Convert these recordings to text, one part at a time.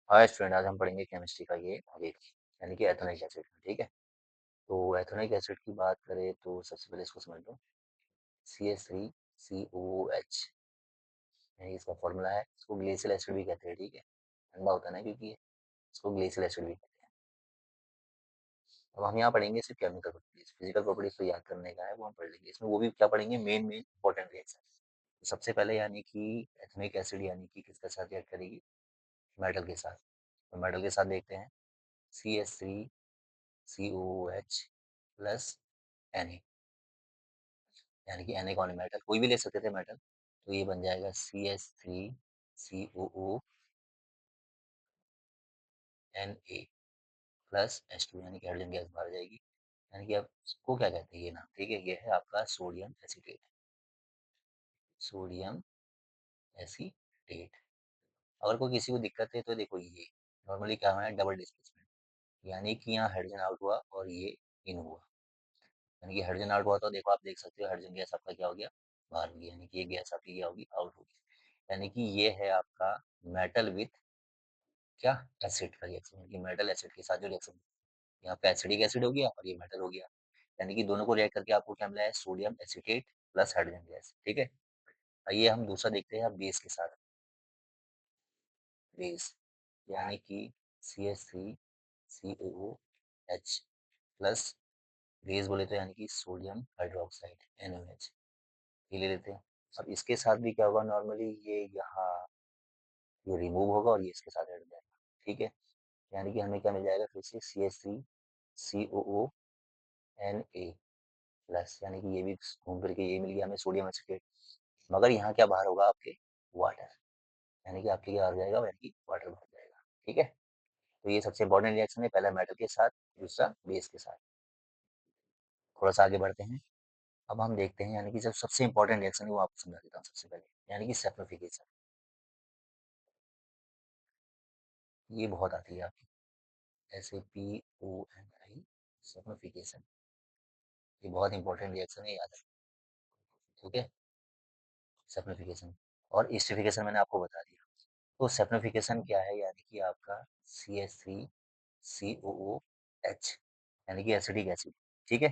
Hi student, आज हम पढ़ेंगे केमिस्ट्री का ये आगे यानी कि एथेनोइक एसिड का। ठीक है, तो एथेनोइक एसिड की बात करें तो सबसे पहले इसको समझ लो। CH3COOH यही इसका फॉर्मूला है। इसको ग्लेशियल एसिड भी कहते हैं। ठीक है, ठंडा होता है ना, क्योंकि इसको ग्लेशियल एसिड भी कहते हैं। अब हम यहाँ पढ़ेंगे सिर्फ केमिकल प्रॉपर्टीज, फिजिकल प्रॉपर्टीज तो याद करने का है, वो हम पढ़ लेंगे। इसमें वो भी क्या पढ़ेंगे, मेन मेन इंपॉर्टेंट रिएक्शन। तो सबसे पहले यानी कि एथेनोइक एसिड यानी कि किसके साथ रिएक्ट करेगी, मेटल के साथ। तो मेटल के साथ देखते हैं, CH3COOH प्लस Na, यानी कि Na कौन है, मेटल, कोई भी ले सकते थे मेटल। तो ये बन जाएगा CH3COO प्लस H2, यानी कि हाइड्रोजन गैस बाहर जाएगी। यानी कि अब इसको क्या कहते हैं, ये नाम, ठीक है, ये है आपका सोडियम एसीटेट। Sodium acetate. अगर कोई किसी को दिक्कत है तो देखो, ये नॉर्मली क्या है, डबल डिस्प्लेसमेंट, यानी कि यहाँ हाइड्रोजन आउट हुआ और ये इन हुआ। यानी कि हाइड्रोजन आउट हुआ तो देखो, आप देख सकते हो हाइड्रोजन गैस आपका क्या हो गया, बाहर हो गया, यानी कि ये गैस आपकी क्या होगी, आउट होगी। यानी कि ये है आपका मेटल विथ क्या, एसिड का रिएक्शन, यानी कि मेटल एसिड के साथ जो रिएक्शन, यहाँ पे एसिडिक एसिड हो गया और ये मेटल हो गया। यानी कि दोनों को रिएक्ट करके आपको क्या मिला है, sodium acetate plus hydrogen gas. ठीक है, आइए हम दूसरा देखते हैं बेस के साथ। बेस यानी कि CH3COOH प्लस, बेस बोले तो यानी कि सोडियम हाइड्रोक्साइड NaOH, ये ले लेते हैं। अब इसके साथ भी क्या होगा, नॉर्मली ये यहाँ ये रिमूव होगा और ये इसके साथ ऐड हो जाएगा। ठीक है, यानी कि हमें क्या मिल जाएगा, फिर से CH3COONA प्लस, यानी कि ये भी घूम फिर के ये मिल गया हमें, सोडियम एसिटेट। मगर यहाँ क्या बाहर होगा आपके, वाटर, यानी कि आपके क्या आ जाएगा, यानी कि वाटर बाहर जाएगा। ठीक है, तो ये सबसे इंपॉर्टेंट रिएक्शन है, पहला मेटल के साथ, दूसरा बेस के साथ। थोड़ा सा आगे बढ़ते हैं। अब हम देखते हैं, यानी कि जब सबसे इंपॉर्टेंट रिएक्शन है वो आपको समझा देता हूँ सबसे पहले, यानी कि सैप्रोफिकेशन। ये बहुत आती है आपकी, SAPONI, सैप्रोफिकेशन। ये बहुत इंपॉर्टेंट रिएक्शन है, याद रखना। ठीक है, सैप्रोफिकेशन और एस्टरिफिकेशन मैंने आपको बता दिया। तो सैप्रोफिकेशन क्या है, यानी कि आपका CH3COOH, यानी कि एसिडिक एसिड, ठीक है,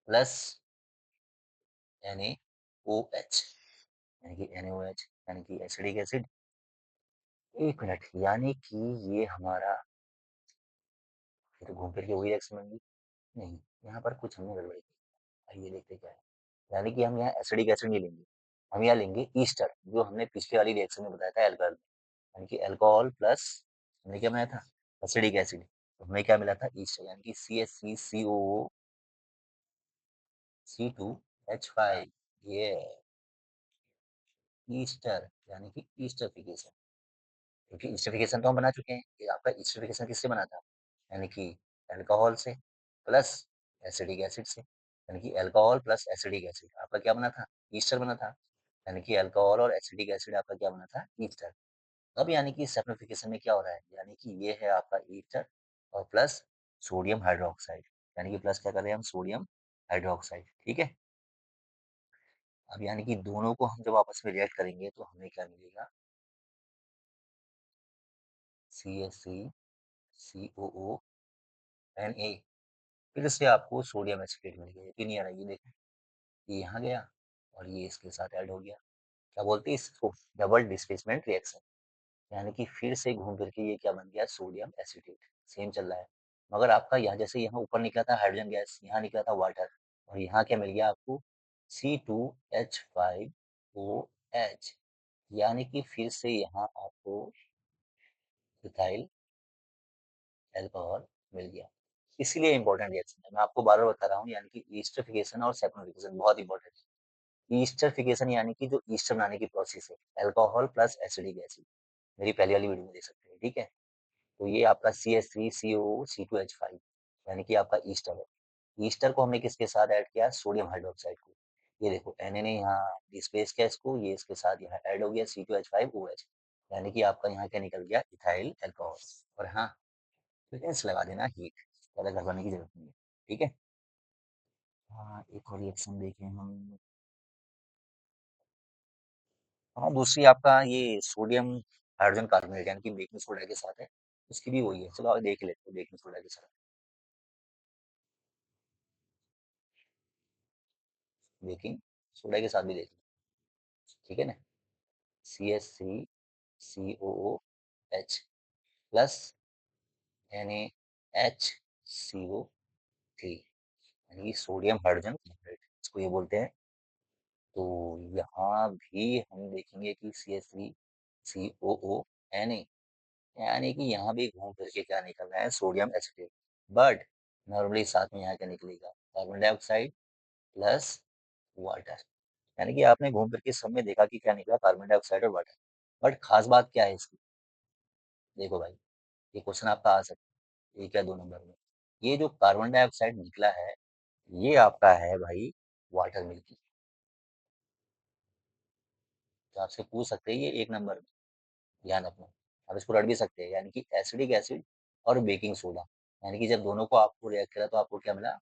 प्लस NaOH, यानी कि NaOH, यानी कि एसिडिक एसिड। एक मिनट, यानी कि ये हमारा, ये तो घूम फिर के वही रिएक्शन बन गई। नहीं, यहाँ पर कुछ हमने गड़बड़ी की। आइए देखते क्या है। यानी कि हम यहाँ एसिडिक एसिड नहीं लेंगे, हम यहाँ लेंगे ईस्टर, जो हमने पिछले वाली रिएक्शन में बताया था, एल्कोहल, यानी कि अल्कोहल प्लस, हमने क्या बनाया था, एसिडिक एसिड। तो हमें क्या मिला था, ईस्टर, यानी कि CH3COO, C2H5, ये ईस्टर, यानी कि ईस्टरफिकेशन। क्योंकि ईस्टरफिकेशन तो हम बना चुके हैं, ये आपका ईस्टरफिकेशन किससे बना था, यानी कि अल्कोहल से प्लस एसिडिक एसिड से। यानी कि अल्कोहल प्लस एसिडिक एसिड आपका क्या बना था, ईस्टर बना था। यानी कि अल्कोहल और एसिडिक एसिड आपका क्या बना था, ईस्टर। अब यानी कि सैप्रोफिकेशन में क्या हो रहा है, यानी कि ये है आपका ईस्टर और प्लस सोडियम हाइड्रोक्साइड, यानी कि प्लस क्या कर रहे हैं हम, सोडियम हाइड्रोक्साइड। ठीक है, अब यानी कि दोनों को हम जब आपस में रिएक्ट करेंगे तो हमें क्या मिलेगा, CH3COO फिर से आपको सोडियम एसिटेट मिल गया। यकीन नहीं आ रहा, ये देखो, ये यहाँ गया और ये इसके साथ ऐड हो गया। क्या बोलते हैं इसको, डबल डिस्प्लेसमेंट रिएक्शन। यानी कि फिर से घूम फिर के ये क्या बन गया, सोडियम एसीटेट। सेम चल रहा है, मगर आपका यहाँ जैसे यहाँ ऊपर निकला था हाइड्रोजन गैस, यहाँ निकला था वाटर, और यहाँ क्या मिल गया आपको, C2H5OH, यानी कि फिर से यहाँ आपको इथाइल अल्कोहल मिल गया। इसीलिए इंपॉर्टेंट रिएक्शन है, मैं आपको बार बार बता रहा हूँ, यानी कि ईस्टरफिकेशन और सैप्रोफिकेशन बहुत इंपॉर्टेंट है। ईस्टरफिकेशन यानी कि जो ईस्टर बनाने की प्रोसेस है, अल्कोहल प्लस एसिडिक एसिड, मेरी पहली वाली वीडियो में देख सकते हैं। ठीक है, तो ये आपका CH3COO, C2H5, यानी कि आपका ईस्टर है। ईस्टर को हमने किसके साथ ऐड किया, सोडियम हाइड्रोक्साइड को। ये देखो Na ने यहाँ डिस्प्लेस किया इसको, ये इसके साथ यहाँ ऐड हो गया C2H5OH, यानी कि आपका यहाँ क्या निकल गया, इथाइल अल्कोहल। और हाँ, फ्रिक्वेंस लगा देना हीट, ज़्यादा घबराने की जरूरत नहीं है। ठीक है, हाँ, एक और रिएक्शन देखें हम। हाँ, दूसरी आपका ये सोडियम हाइड्रोजन कार्बोनेट, यानी कि बेकिंग सोडा के साथ है। उसकी भी वही है। चलो आप देख लेते हो बेकिंग सोडा के साथ। बेकिंग सोडा के साथ भी देख लो, ठीक है ना। CH3COOH प्लस NaHCO3, यानी कि सोडियम हाइड्रोजन क्लोराइड इसको ये बोलते हैं। तो यहाँ भी हम देखेंगे कि CH3COONA, यानी कि यहाँ भी घूम फिर के क्या निकल रहा है, सोडियम एसिटेट। बट नॉर्मली साथ में यहाँ क्या निकलेगा, कार्बन डाइऑक्साइड प्लस वाटर। यानी कि आपने घूम फिर के सब में देखा कि क्या निकला, कार्बन डाइऑक्साइड और वाटर। बट खास बात क्या है इसकी, देखो भाई, ये क्वेश्चन आपका आ सकता है 1 या 2 नंबर में। ये जो कार्बन डाइऑक्साइड निकला है, ये आपका है भाई वाटर मिल्की। तो आपसे पूछ सकते हैं ये 1 नंबर में, ध्यान रखना। आप इसको रट भी सकते हैं, यानी कि एसिडिक एसिड और बेकिंग सोडा, यानी कि जब दोनों को आपको रिएक्ट करा तो आपको क्या मिला,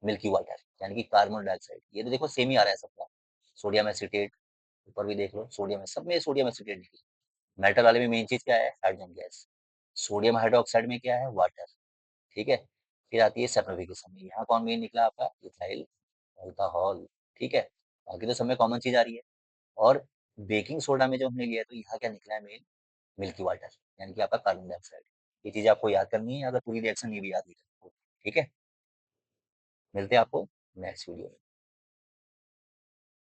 मिल्की वाटर, यानी कि कार्बन डाइऑक्साइड। ये तो देखो सेम ही आ रहा है सबका, सोडियम एसिटेट, ऊपर भी देख लो सोडियम है, सब में सोडियम एसिटेट निकला। मेटल वाले में मेन चीज क्या है, हाइड्रोजन गैस। सोडियम हाइड्रोक्साइड में क्या है, वाटर, ठीक है। फिर आती है सल्फिफिकेशन में, यहाँ कौन मेन निकला आपका, इथाइल अल्कोहल, ठीक है। बाकी तो सब में कॉमन चीज आ रही है। और बेकिंग सोडा में जो हमने लिया है, तो यहाँ क्या निकला है मेन, मिल्की वाटर, यानी कि आपका कार्बन डाइऑक्साइड। ये चीज आपको याद करनी है, अगर पूरी रिएक्शन नहीं भी याद है तो, ठीक है। मिलते हैं आपको नेक्स्ट वीडियो में।